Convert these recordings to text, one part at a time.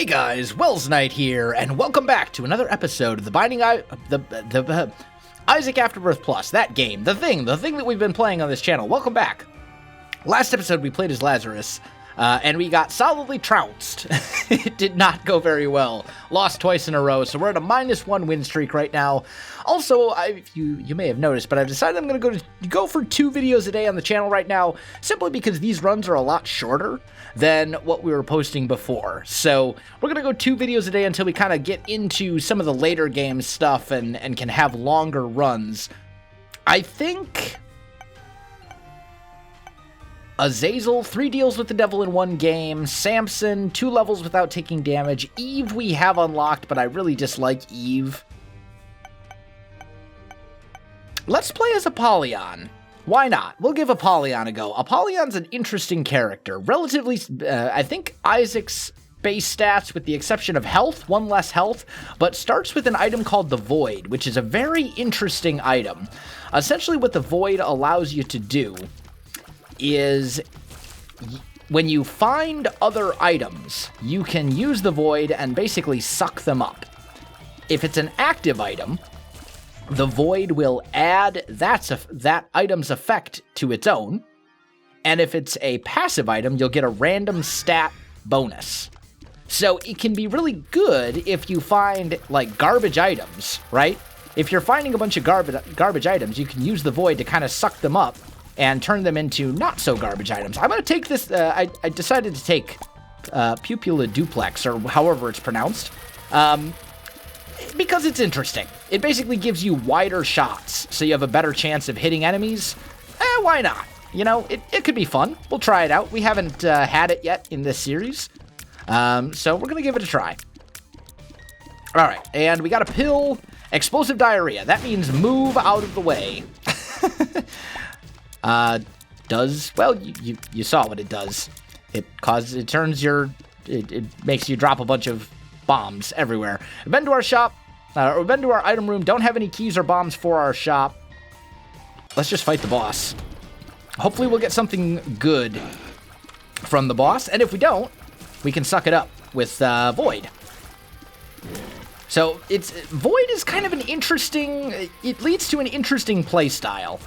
Hey guys, Wells Knight here, and welcome back to another episode of the Isaac Afterbirth Plus, that game, the thing that we've been playing on this channel. Welcome back. Last episode we played as Lazarus, and we got solidly trounced. It did not go very well. Lost twice in a row, so we're at a -1 win streak right now. Also, you may have noticed, but I've decided I'm going to go for 2 videos a day on the channel right now, simply because these runs are a lot shorter than what we were posting before. So we're going to go 2 videos a day until we kind of get into some of the later game stuff and can have longer runs. I think Azazel, 3 deals with the devil in 1 game. Samson, 2 levels without taking damage. Eve we have unlocked, but I really dislike Eve. Let's play as Apollyon. Why not? We'll give Apollyon a go. Apollon's an interesting character. Relatively, I think Isaac's base stats, with the exception of health, 1 less health, but starts with an item called the Void, which is a very interesting item. Essentially what the Void allows you to do is when you find other items, you can use the Void and basically suck them up. If it's an active item, the Void will add that item's effect to its own, and if it's a passive item, you'll get a random stat bonus. So it can be really good if you find, like, garbage items, right? If you're finding a bunch of garbage items, you can use the Void to kind of suck them up and turn them into not-so-garbage items. I'm going to take this, I decided to take Pupilla Duplex, or however it's pronounced, because it's interesting. It basically gives you wider shots, so you have a better chance of hitting enemies. Why not? You know, it could be fun. We'll try it out. We haven't had it yet in this series, so we're going to give it a try. All right, and we got a pill, explosive diarrhea. That means move out of the way. Well, you saw what it does. It makes you drop a bunch of bombs everywhere. Been to our shop, or been to our item room. Don't have any keys or bombs for our shop. Let's just fight the boss. Hopefully we'll get something good from the boss, and if we don't, we can suck it up with Void. So Void is kind of an interesting, it leads to an interesting play style.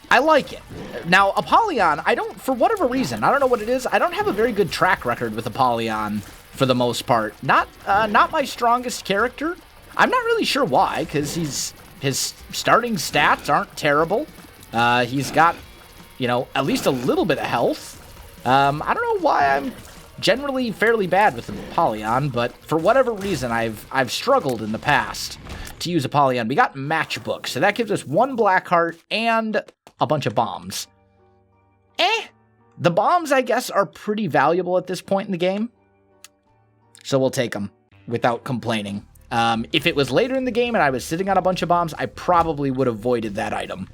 I like it. Now, Apollyon, for whatever reason, I don't know what it is, I don't have a very good track record with Apollyon for the most part. Not my strongest character. I'm not really sure why, because his starting stats aren't terrible. He's got, at least a little bit of health. I don't know why I'm generally fairly bad with Apollyon, but for whatever reason, I've struggled in the past to use Apollyon. We got Matchbook, so that gives us 1 black heart and a bunch of bombs. The bombs, I guess, are pretty valuable at this point in the game, so we'll take them without complaining. If it was later in the game and I was sitting on a bunch of bombs, I probably would have avoided that item.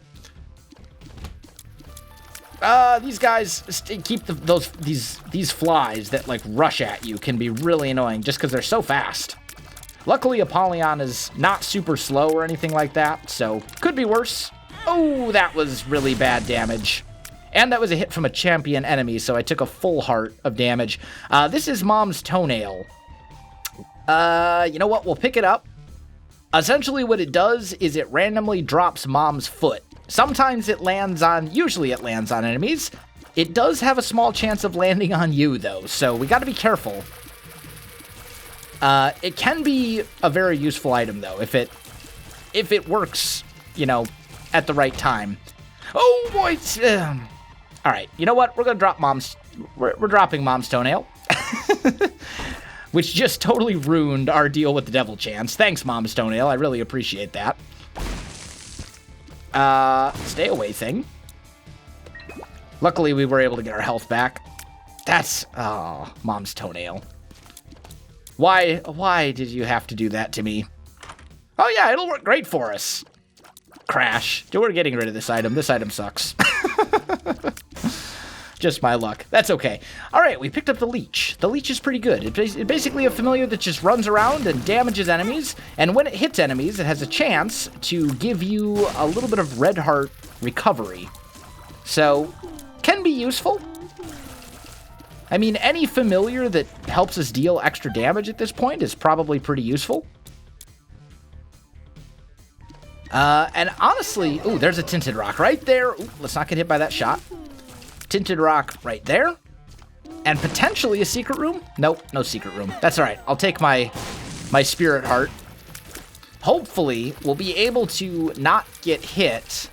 These guys keep these flies that, like, rush at you can be really annoying just because they're so fast. Luckily, Apollyon is not super slow or anything like that, so could be worse. Oh, that was really bad damage. And that was a hit from a champion enemy, so I took a full heart of damage. This is Mom's Toenail. You know what? We'll pick it up. Essentially, what it does is it randomly drops Mom's foot. Sometimes usually it lands on enemies. It does have a small chance of landing on you, though, so we gotta be careful. It can be a very useful item, though, if it works, at the right time. Oh, boy! All right, you know what? We're gonna drop we're dropping Mom's Toenail. Which just totally ruined our deal with the devil chance. Thanks, Mom's Toenail. I really appreciate that. Stay away thing. Luckily, we were able to get our health back. Mom's Toenail. Why did you have to do that to me? Oh yeah, it'll work great for us. Crash. We're getting rid of this item. This item sucks. Just my luck. That's okay. All right, we picked up the Leech. The Leech is pretty good. It's basically a familiar that just runs around and damages enemies, and when it hits enemies, it has a chance to give you a little bit of red heart recovery. So, can be useful. I mean, any familiar that helps us deal extra damage at this point is probably pretty useful. And honestly, ooh, there's a tinted rock right there. Ooh, let's not get hit by that shot. Tinted rock right there. And potentially a secret room? Nope, no secret room. That's all right. I'll take my spirit heart. Hopefully, we'll be able to not get hit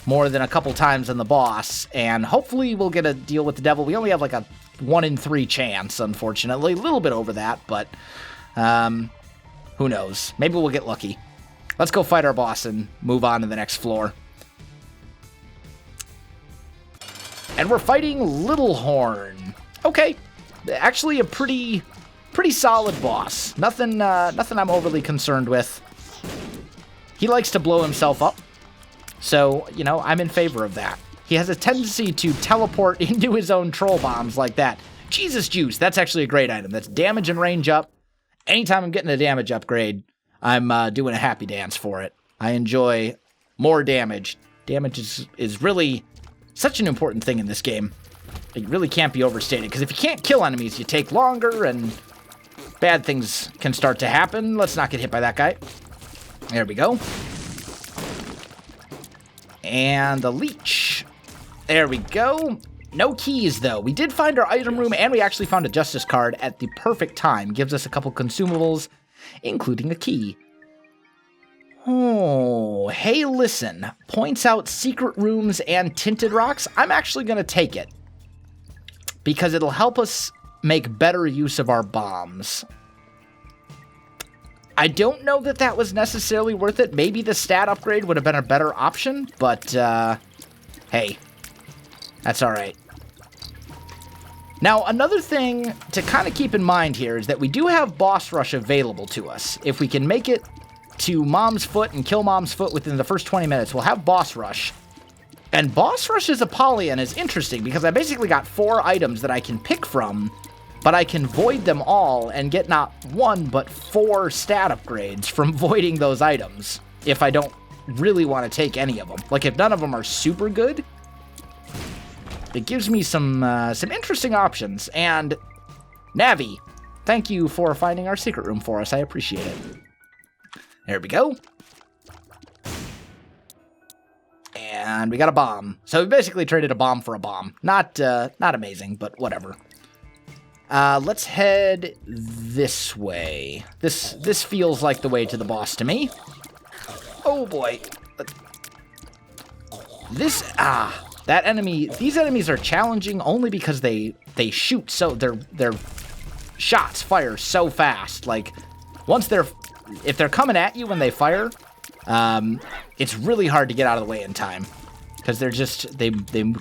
more than a couple times on the boss, and hopefully we'll get a deal with the devil. We only have like a 1 in 3 chance, unfortunately. A little bit over that, but who knows? Maybe we'll get lucky. Let's go fight our boss and move on to the next floor. And we're fighting Littlehorn. Okay, actually a pretty solid boss. Nothing I'm overly concerned with. He likes to blow himself up, so, you know, I'm in favor of that. He has a tendency to teleport into his own troll bombs like that. Jesus Juice, that's actually a great item. That's damage and range up. Anytime I'm getting a damage upgrade, I'm doing a happy dance for it. I enjoy more damage. Damage is really such an important thing in this game. It really can't be overstated, because if you can't kill enemies, you take longer, and bad things can start to happen. Let's not get hit by that guy. There we go. And the leech. There we go. No keys, though. We did find our item room, and we actually found a justice card at the perfect time. Gives us a couple consumables, including a key. Oh, hey, listen. Points out secret rooms and tinted rocks. I'm actually going to take it, because it'll help us make better use of our bombs. I don't know that that was necessarily worth it. Maybe the stat upgrade would have been a better option, but, hey, that's all right. Now, another thing to kind of keep in mind here is that we do have Boss Rush available to us. If we can make it to Mom's Foot and kill Mom's Foot within the first 20 minutes, we'll have Boss Rush. And Boss Rush's Apollyon is interesting because I basically got 4 items that I can pick from, but I can void them all and get not 1, but 4 stat upgrades from voiding those items if I don't really want to take any of them. Like, if none of them are super good, it gives me some interesting options. And Navi, thank you for finding our secret room for us. I appreciate it. There we go. And we got a bomb. So we basically traded a bomb for a bomb. Not amazing, but whatever. Let's head this way. This feels like the way to the boss to me. Oh boy. That enemy, these enemies are challenging only because they shoot so their shots fire so fast. Like, if they're coming at you when they fire, it's really hard to get out of the way in time, because they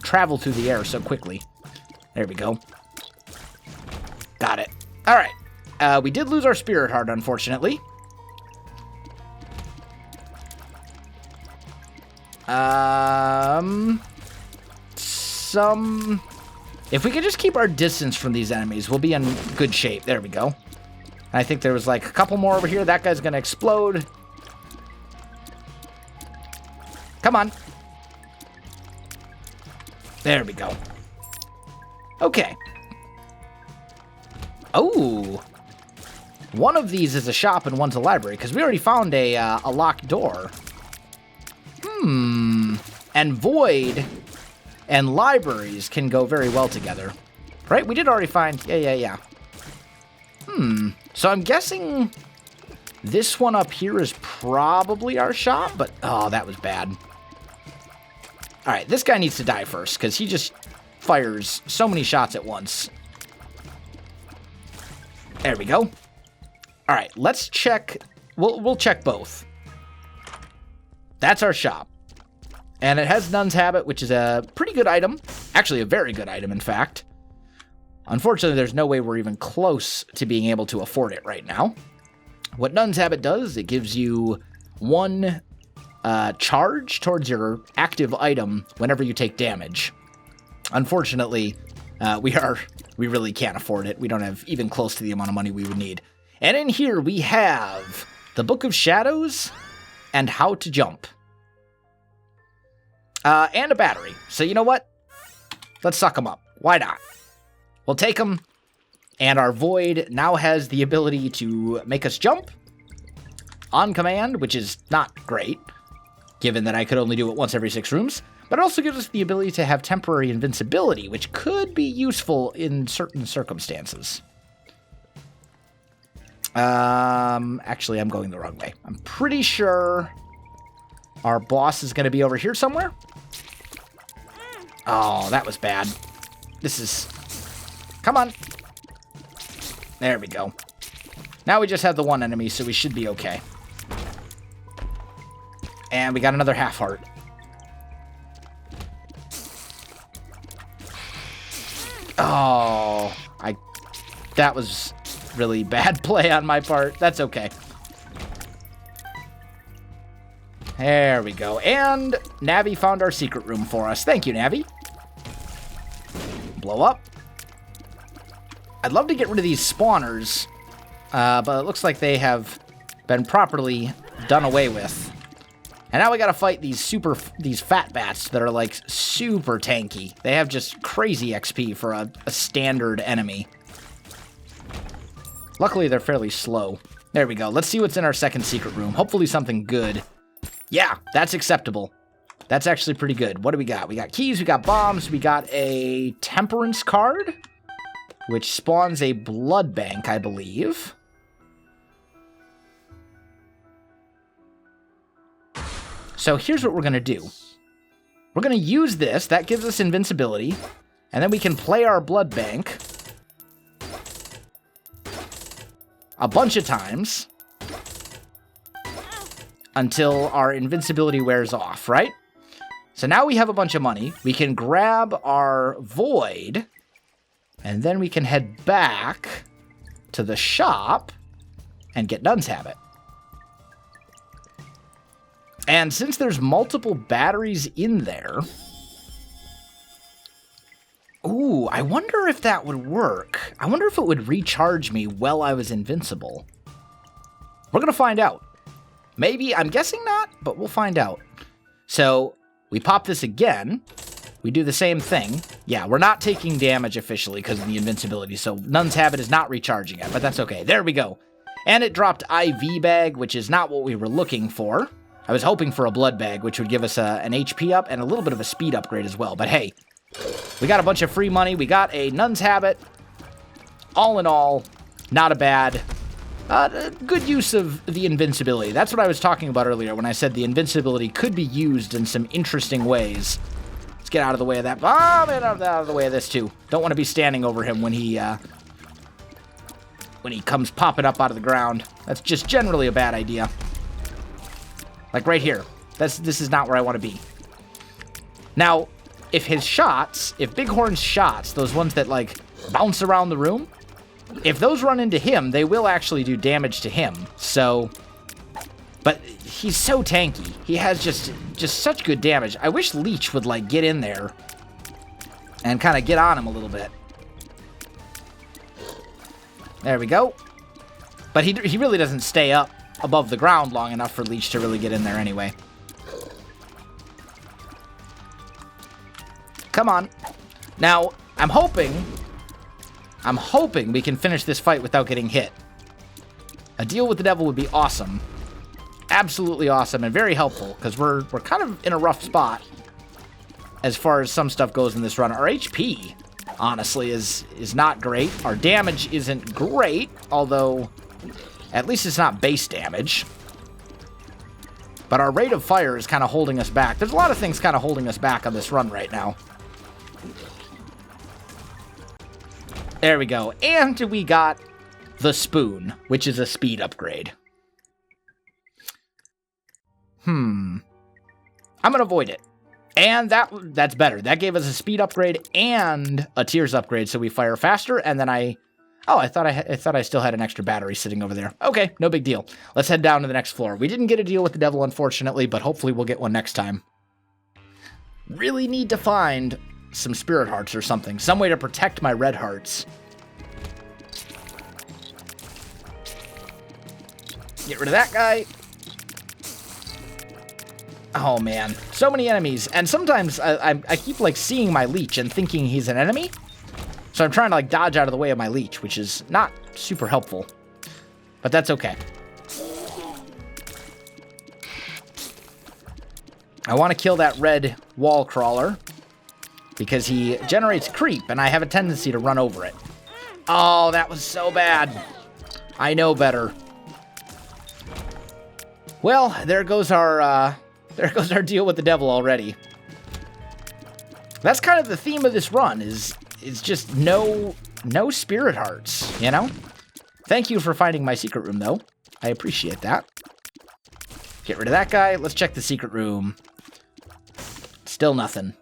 travel through the air so quickly. There we go. Got it. All right. We did lose our spirit heart, unfortunately. If we could just keep our distance from these enemies, we'll be in good shape. There we go. I think there was like a couple more over here. That guy's gonna explode. Come on. There we go. Okay. Oh. One of these is a shop and one's a library, because we already found a locked door. And void and libraries can go very well together. Right? We did already find... Yeah. So I'm guessing this one up here is probably our shop, but... Oh, that was bad. Alright, this guy needs to die first, because he just fires so many shots at once. There we go. Alright, let's check... We'll check both. That's our shop. And it has Nun's Habit, which is a pretty good item. Actually, a very good item, in fact. Unfortunately, there's no way we're even close to being able to afford it right now. What Nun's Habit does, it gives you 1 charge towards your active item whenever you take damage. Unfortunately, we really can't afford it. We don't have even close to the amount of money we would need. And in here, we have the Book of Shadows and How to Jump. And a battery. So you know what? Let's suck them up. Why not? We'll take them. And our void now has the ability to make us jump on command, which is not great, given that I could only do it once every 6 rooms. But it also gives us the ability to have temporary invincibility, which could be useful in certain circumstances. Actually, I'm going the wrong way. I'm pretty sure our boss is going to be over here somewhere. Oh, that was bad. This is... Come on. There we go. Now we just have the one enemy, so we should be okay. And we got another half heart. Oh, that was really bad play on my part. That's okay. There we go. And Navi found our secret room for us. Thank you, Navi. Blow up. I'd love to get rid of these spawners, but it looks like they have been properly done away with. And now we gotta fight these fat bats that are like super tanky. They have just crazy XP for a standard enemy. Luckily, they're fairly slow. There we go. Let's see what's in our second secret room. Hopefully something good. Yeah, that's acceptable. That's actually pretty good. What do we got? We got keys, we got bombs, we got a temperance card, which spawns a blood bank, I believe. So here's what we're going to do. We're going to use this. That gives us invincibility. And then we can play our blood bank a bunch of times until our invincibility wears off, right? So now we have a bunch of money. We can grab our void, and then we can head back to the shop and get Nun's Habit. And since there's multiple batteries in there... Ooh, I wonder if that would work. I wonder if it would recharge me while I was invincible. We're going to find out. Maybe, I'm guessing not, but we'll find out. So, we pop this again. We do the same thing. Yeah, we're not taking damage officially because of the invincibility, so Nun's Habit is not recharging it, but that's okay. There we go. And it dropped IV bag, which is not what we were looking for. I was hoping for a blood bag, which would give us an HP up and a little bit of a speed upgrade as well. But hey, we got a bunch of free money. We got a Nun's Habit. All in all, not a bad, good use of the invincibility. That's what I was talking about earlier when I said the invincibility could be used in some interesting ways. Let's get out of the way of that. Oh, man, out of the way of this too. Don't want to be standing over him when he comes popping up out of the ground. That's just generally a bad idea. Like right here. This is not where I want to be. Now, if Bighorn's shots, those ones that like bounce around the room, if those run into him, they will actually do damage to him. So, but he's so tanky. He has just such good damage. I wish Leech would like get in there and kind of get on him a little bit. There we go. But he really doesn't stay up above the ground long enough for Leech to really get in there anyway. Come on. Now, I'm hoping we can finish this fight without getting hit. A deal with the devil would be awesome. Absolutely awesome and very helpful, because we're kind of in a rough spot as far as some stuff goes in this run. Our HP, honestly, is not great. Our damage isn't great, although at least it's not base damage. But our rate of fire is kind of holding us back. There's a lot of things kind of holding us back on this run right now. There we go. And we got the spoon, which is a speed upgrade. I'm going to avoid it. And that's better. That gave us a speed upgrade and a tears upgrade, so we fire faster. And then I thought I still had an extra battery sitting over there. Okay, no big deal. Let's head down to the next floor. We didn't get a deal with the devil, unfortunately, but hopefully we'll get one next time. Really need to find some spirit hearts or something. Some way to protect my red hearts. Get rid of that guy. Oh, man. So many enemies. And sometimes I keep, like, seeing my leech and thinking he's an enemy. So I'm trying to, like, dodge out of the way of my leech, which is not super helpful. But that's okay. I want to kill that red wall crawler because he generates creep, and I have a tendency to run over it. Oh, that was so bad. I know better. Well, there goes our deal with the devil already. That's kind of the theme of this run, is just no spirit hearts, you know? Thank you for finding my secret room, though. I appreciate that. Get rid of that guy. Let's check the secret room. Still nothing.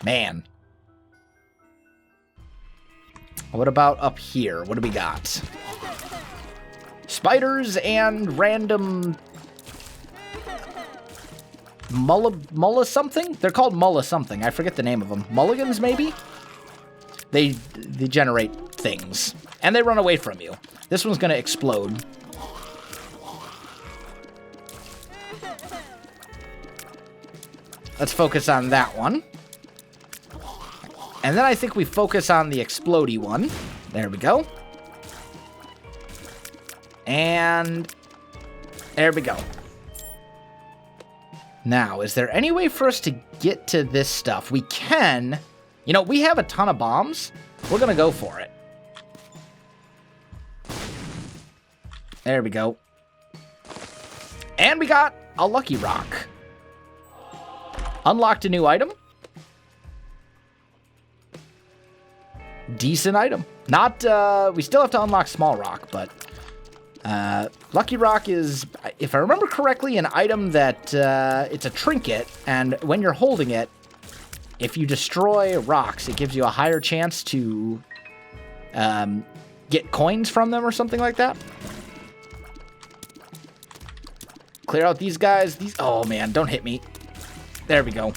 Man. What about up here? What do we got? Spiders and random... Mulla something? They're called Mulla something. I forget the name of them. Mulligans, maybe? They generate things. And they run away from you. This one's going to explode. Let's focus on that one. And then I think we focus on the explodey one. There we go. And there we go. Now, is there any way for us to get to this stuff? We can. You know, we have a ton of bombs. We're going to go for it. There we go. And we got a lucky rock. Unlocked a new item. Decent item. Not, we still have to unlock small rock, but lucky rock is, if I remember correctly, an item that, it's a trinket, and when you're holding it, if you destroy rocks, it gives you a higher chance to, get coins from them or something like that. Clear out these guys. Oh man, don't hit me. There we go.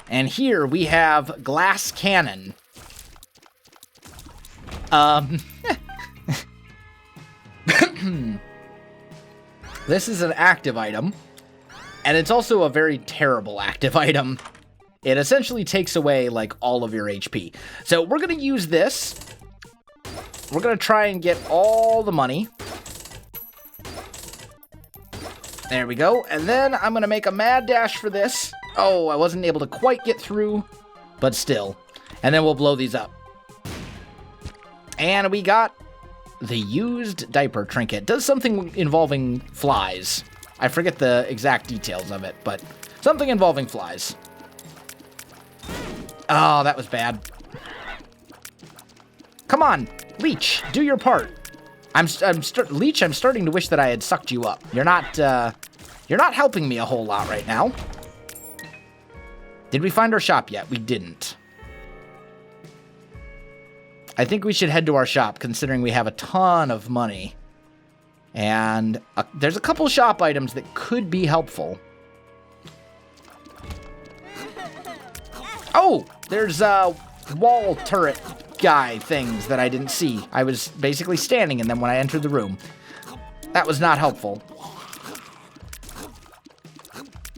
And here we have glass cannon. This is an active item, and it's also a very terrible active item. It essentially takes away, like, all of your HP. So we're going to use this. We're going to try and get all the money. There we go. And then I'm going to make a mad dash for this. Oh, I wasn't able to quite get through, but still. And then we'll blow these up. And we got the used diaper trinket. Does something involving flies. I forget the exact details of it, but something involving flies. Oh, that was bad. Come on, Leech, do your part. Leech, I'm starting to wish that I had sucked you up. You're not helping me a whole lot right now. Did we find our shop yet? We didn't. I think we should head to our shop, considering we have a ton of money. And there's a couple shop items that could be helpful. Oh, there's wall turret guy things that I didn't see. I was basically standing in them when I entered the room. That was not helpful.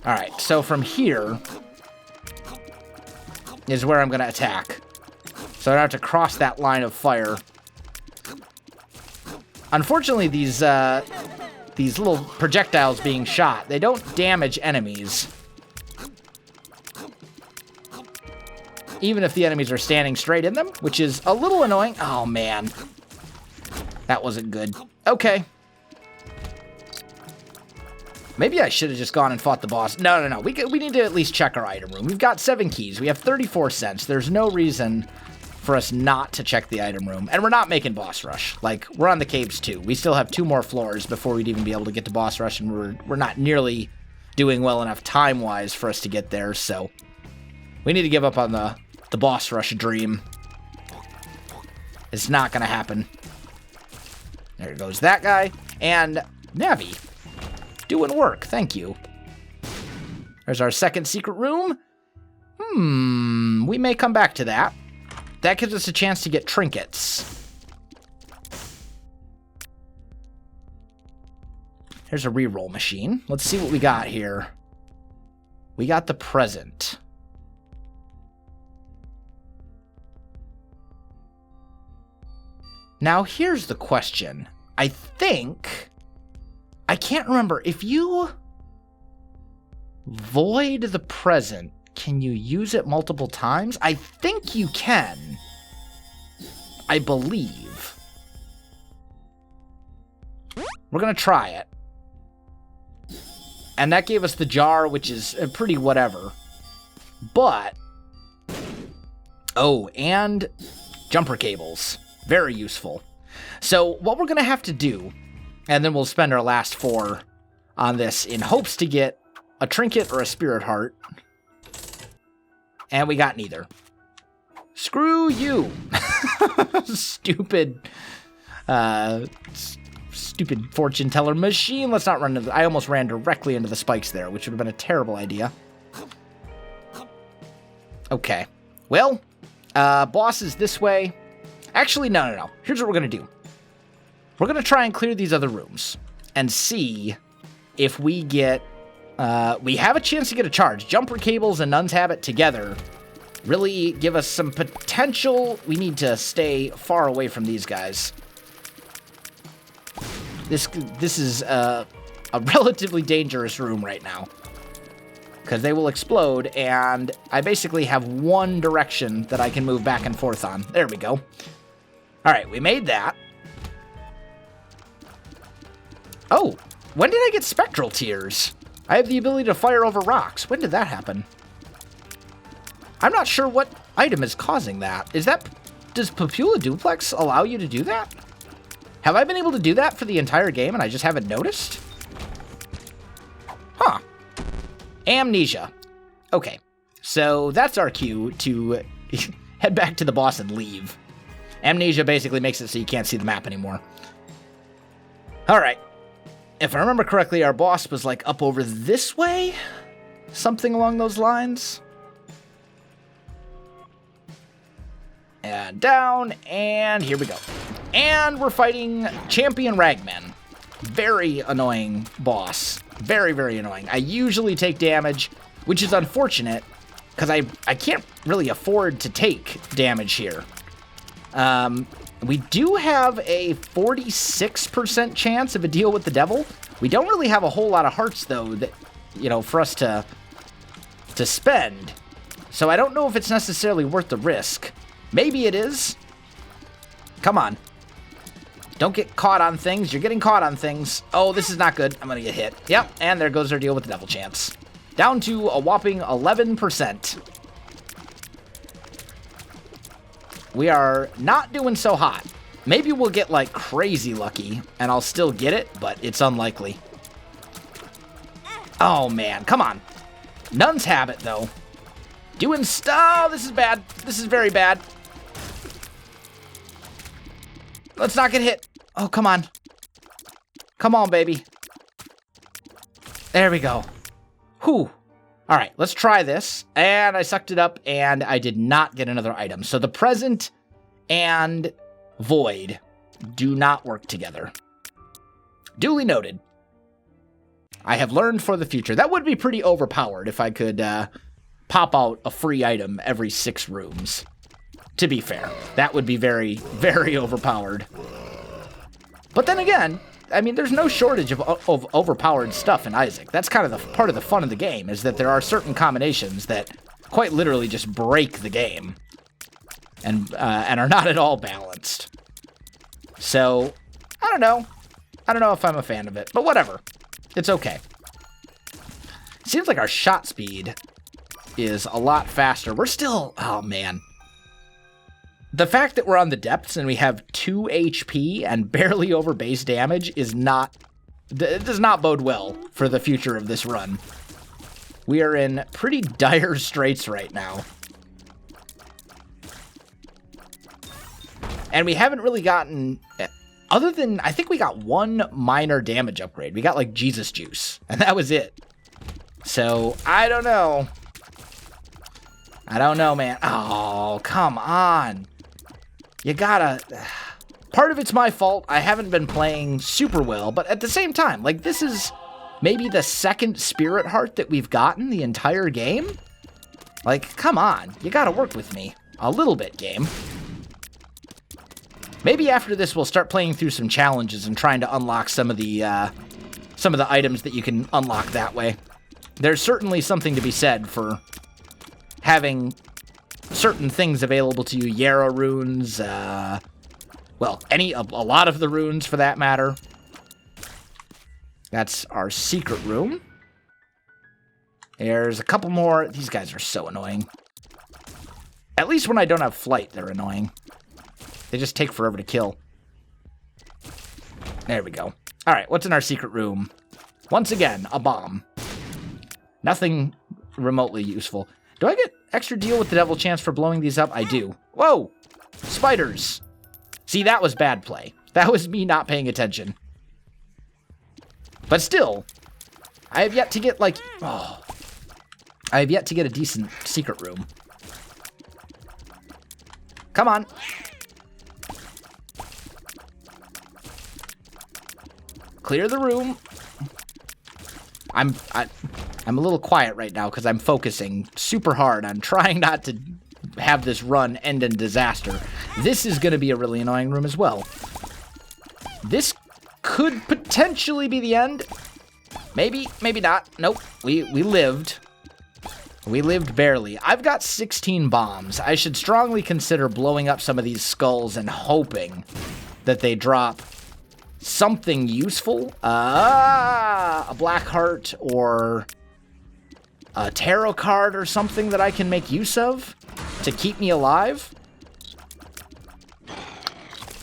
Alright, so from here is where I'm going to attack. So I don't have to cross that line of fire. Unfortunately, these little projectiles being shot, they don't damage enemies. Even if the enemies are standing straight in them, which is a little annoying. Oh, man. That wasn't good. Okay. Maybe I should have just gone and fought the boss. No. We need to at least check our item room. We've got 7 keys. We have 34 cents. There's no reason for us not to check the item room. And we're not making boss rush. Like, we're on the caves, too. We still have 2 more floors before we'd even be able to get to boss rush, and we're not nearly doing well enough time-wise for us to get there, so we need to give up on the boss rush dream. It's not gonna happen. There goes that guy. And Navi. Doing work. Thank you. There's our second secret room. We may come back to that. That gives us a chance to get trinkets. Here's a reroll machine. Let's see what we got here. We got the present. Now, here's the question. I can't remember. If you void the present, can you use it multiple times? I think you can. I believe. We're going to try it. And that gave us the jar, which is pretty whatever. But, oh, and jumper cables. Very useful. So what we're going to have to do, and then we'll spend our last 4 on this in hopes to get a trinket or a spirit heart. And we got neither. Screw you. Stupid fortune teller machine. Let's not run into I almost ran directly into the spikes there, which would have been a terrible idea. Okay. Well, boss is this way. Actually, no. Here's what we're going to do. We're going to try and clear these other rooms and see if we get... we have a chance to get a charge. Jumper cables and Nun's Habit together really give us some potential. We need to stay far away from these guys. This is a relatively dangerous room right now, because they will explode, and I basically have one direction that I can move back and forth on. There we go. All right, we made that. Oh, when did I get Spectral Tears? I have the ability to fire over rocks. When did that happen? I'm not sure what item is causing that. Does Papula Duplex allow you to do that? Have I been able to do that for the entire game and I just haven't noticed? Huh. Amnesia. Okay, so that's our cue to head back to the boss and leave. Amnesia basically makes it so you can't see the map anymore. All right. If I remember correctly, our boss was like up over this way? Something along those lines. And down, and here we go. And we're fighting Champion Ragman. Very annoying boss. Very, very annoying. I usually take damage, which is unfortunate, because I can't really afford to take damage here. We do have a 46% chance of a deal with the devil. We don't really have a whole lot of hearts, though, that, for us to spend. So I don't know if it's necessarily worth the risk. Maybe it is. Come on. Don't get caught on things. You're getting caught on things. Oh, this is not good. I'm going to get hit. Yep, and there goes our deal with the devil chance. Down to a whopping 11%. We are not doing so hot. Maybe we'll get, like, crazy lucky, and I'll still get it, but it's unlikely. Oh, man. Come on. Nun's Habit, though. Doing stuff. Oh, this is bad. This is very bad. Let's not get hit. Oh, come on. Come on, baby. There we go. Whew. All right, let's try this. And I sucked it up, and I did not get another item. So the present and void do not work together. Duly noted. I have learned for the future. That would be pretty overpowered if I could pop out a free item every 6 rooms. To be fair, that would be very, very overpowered. But then again, I mean, there's no shortage of overpowered stuff in Isaac. That's kind of the part of the fun of the game, is that there are certain combinations that quite literally just break the game and are not at all balanced. So, I don't know. I don't know if I'm a fan of it, but whatever. It's okay. Seems like our shot speed is a lot faster. We're still... Oh, man. The fact that we're on the depths and we have 2 HP and barely over base damage is not... It does not bode well for the future of this run. We are in pretty dire straits right now. And we haven't really gotten... Other than, I think we got one minor damage upgrade. We got, like, Jesus Juice. And that was it. So, I don't know. I don't know, man. Oh, come on. You gotta... Part of it's my fault. I haven't been playing super well. But at the same time, like, this is maybe the second Spirit Heart that we've gotten the entire game. Like, come on. You gotta work with me. A little bit, game. Maybe after this we'll start playing through some challenges and trying to unlock some of the items that you can unlock that way. There's certainly something to be said for having certain things available to you. Yarrow runes, well, a lot of the runes for that matter. That's our secret room. There's a couple more. These guys are so annoying. At least when I don't have flight, they're annoying. They just take forever to kill. There we go. All right, what's in our secret room? Once again, a bomb. Nothing remotely useful. Do I get extra deal with the devil chance for blowing these up? I do. Whoa! Spiders! See, that was bad play. That was me not paying attention. But still, I have yet to get, like... Oh, I have yet to get a decent secret room. Come on. Clear the room. I'm a little quiet right now because I'm focusing super hard on trying not to have this run end in disaster. This is going to be a really annoying room as well. This could potentially be the end. Maybe, maybe not. Nope. We lived. We lived barely. I've got 16 bombs. I should strongly consider blowing up some of these skulls and hoping that they drop something useful. A black heart or a tarot card or something that I can make use of to keep me alive.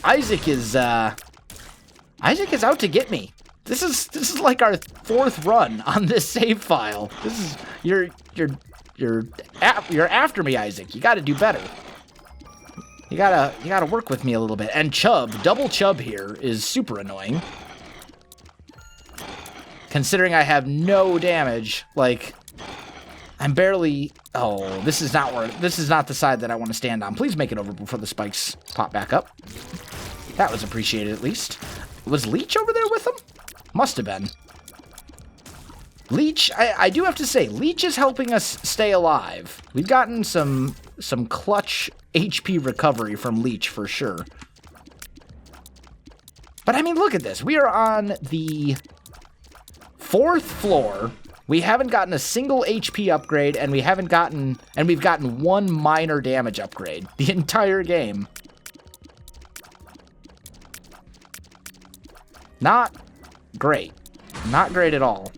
Isaac is out to get me. This is like our 4th run on this save file. This is you're after me, Isaac. You got to do better. You gotta work with me a little bit. And Chub, double Chub here is super annoying. Considering I have no damage, like I'm barely. Oh, this is not the side that I want to stand on. Please make it over before the spikes pop back up. That was appreciated at least. Was Leech over there with him? Must have been. Leech, I do have to say, Leech is helping us stay alive. We've gotten some clutch HP recovery from Leech for sure. But I mean, look at this. We are on the 4th floor. We haven't gotten a single HP upgrade, and we've gotten one minor damage upgrade the entire game. Not great. Not great at all.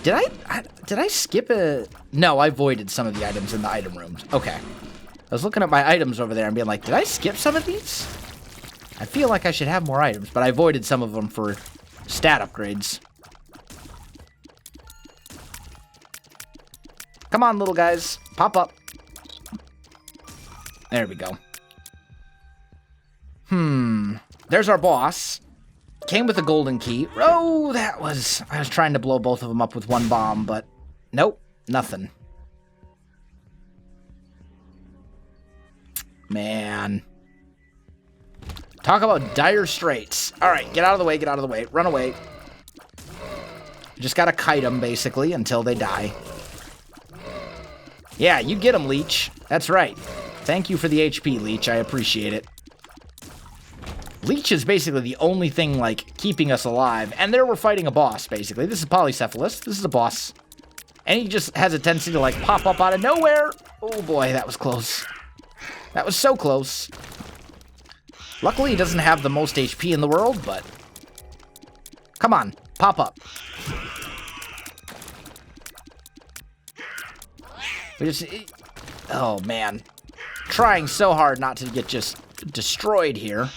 Did I skip a... No, I voided some of the items in the item rooms. Okay. I was looking at my items over there and being like, did I skip some of these? I feel like I should have more items, but I voided some of them for stat upgrades. Come on, little guys. Pop up. There we go. There's our boss. Came with a golden key. Oh, I was trying to blow both of them up with one bomb, but nope, nothing. Man. Talk about dire straits. All right, get out of the way, get out of the way. Run away. Just gotta kite them, basically, until they die. Yeah, you get them, Leech. That's right. Thank you for the HP, Leech. I appreciate it. Leech is basically the only thing, like, keeping us alive. And there we're fighting a boss, basically. This is Polycephalus. This is a boss. And he just has a tendency to, like, pop up out of nowhere. Oh, boy, that was close. That was so close. Luckily, he doesn't have the most HP in the world, but... Come on, pop up. We just... Oh, man. Trying so hard not to get just destroyed here.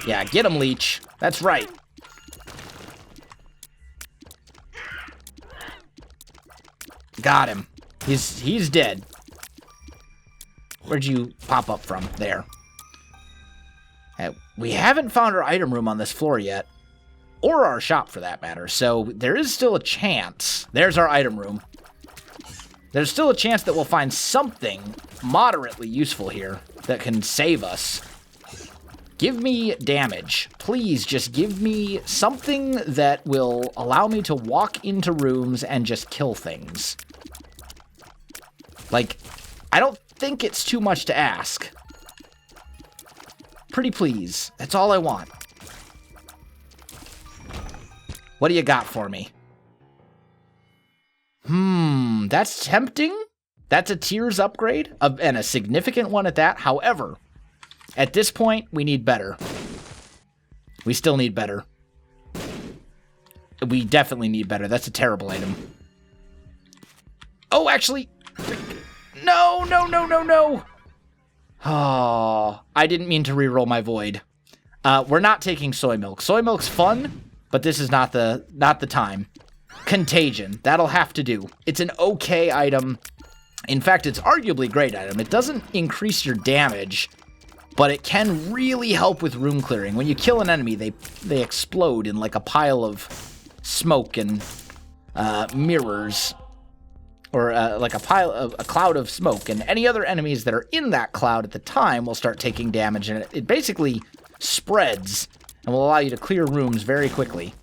Yeah, get him, Leech. That's right. Got him. He's dead. Where'd you pop up from? There. We haven't found our item room on this floor yet. Or our shop, for that matter. So there is still a chance. There's our item room. There's still a chance that we'll find something moderately useful here that can save us. Give me damage. Please just give me something that will allow me to walk into rooms and just kill things. Like, I don't think it's too much to ask. pretty please. That's all I want. What do you got for me? That's tempting. That's a tiers upgrade, and a significant one at that. However, at this point, we need better. We still need better. We definitely need better. That's a terrible item. Oh, actually, no. Oh, I didn't mean to reroll my void. We're not taking soy milk. Soy milk's fun, but this is not the time. Contagion. That'll have to do. It's an okay item. In fact, it's arguably a great item. It doesn't increase your damage, but it can really help with room clearing. When you kill an enemy, they explode in like a pile of smoke and mirrors, or like a cloud of smoke, and any other enemies that are in that cloud at the time will start taking damage, and it basically spreads and will allow you to clear rooms very quickly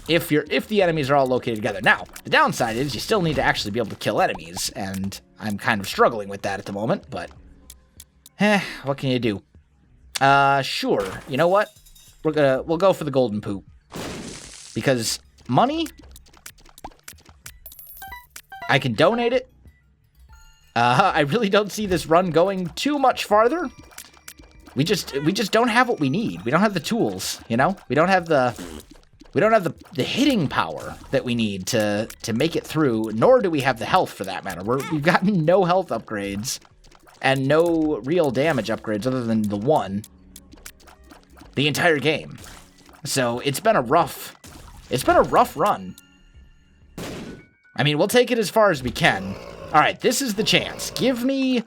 if the enemies are all located together. Now, the downside is you still need to actually be able to kill enemies, and I'm kind of struggling with that at the moment, but what can you do? Sure. You know what? We'll go for the golden poop. Because money, I can donate it. I really don't see this run going too much farther. We just don't have what we need. We don't have the tools, you know? We don't have the hitting power that we need to make it through, nor do we have the health for that matter. We've gotten no health upgrades and no real damage upgrades other than the one the entire game. So it's been a rough run. I mean, we'll take it as far as we can. All right, this is the chance. Give me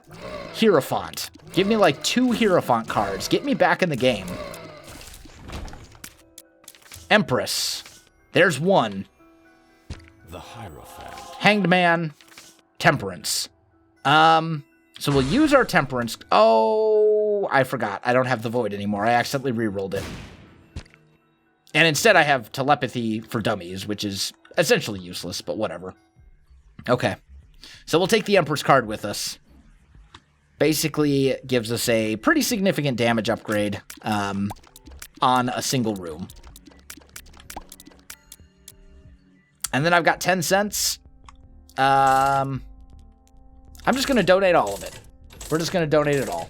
Hierophant. Give me like 2 Hierophant cards. Get me back in the game. Empress. There's 1. The Hierophant. Hanged Man. Temperance. So we'll use our Temperance. Oh, I forgot. I don't have the Void anymore. I accidentally rerolled it. And instead I have Telepathy for Dummies, which is essentially useless, but whatever. Okay. So we'll take the Empress card with us. Basically gives us a pretty significant damage upgrade on a single room. And then I've got 10 cents. I'm just going to donate all of it. We're just going to donate it all.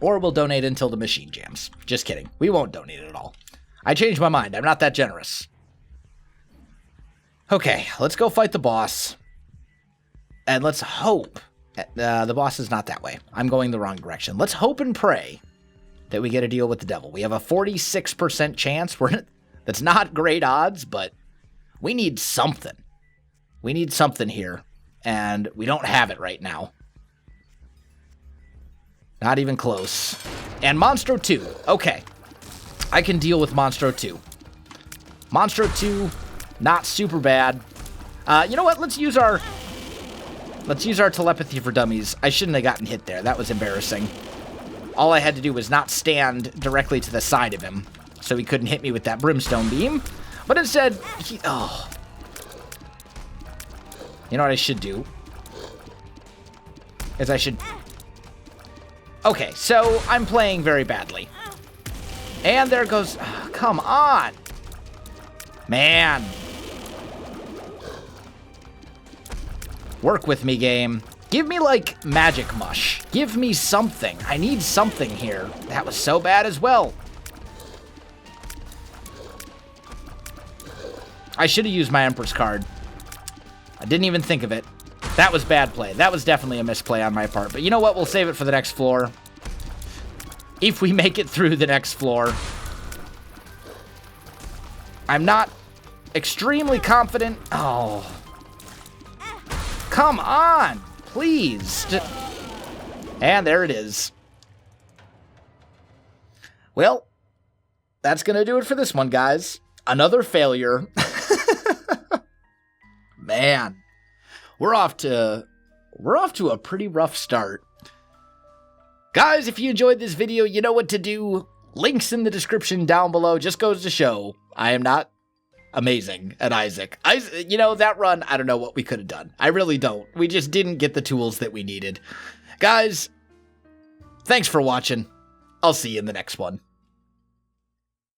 Or we'll donate until the machine jams. Just kidding. We won't donate it all. I changed my mind. I'm not that generous. Okay, let's go fight the boss. And let's hope. The boss is not that way. I'm going the wrong direction. Let's hope and pray that we get a deal with the devil. We have a 46% chance. That's not great odds, but we need something. We need something here. And we don't have it right now. Not even close. And Monstro 2. Okay. I can deal with Monstro 2. Monstro 2, not super bad. You know what? Let's use our Telepathy for Dummies. I shouldn't have gotten hit there. That was embarrassing. All I had to do was not stand directly to the side of him, so he couldn't hit me with that Brimstone Beam. But instead, oh. You know what I should do? Okay, so I'm playing very badly. And there goes... Oh, come on! Man. Work with me, game. Give me, like, Magic Mush. Give me something. I need something here. That was so bad as well. I should have used my Empress card. I didn't even think of it. That was bad play. That was definitely a misplay on my part. But you know what? We'll save it for the next floor. If we make it through the next floor. I'm not extremely confident. Oh. Come on. Please. And there it is. Well, that's going to do it for this one, guys. Another failure. Man. We're off to a pretty rough start. Guys, if you enjoyed this video, you know what to do. Links in the description down below. Just goes to show I am not amazing at Isaac. You know, that run, I don't know what we could have done. I really don't. We just didn't get the tools that we needed. Guys, Thanks for watching. I'll see you in the next one.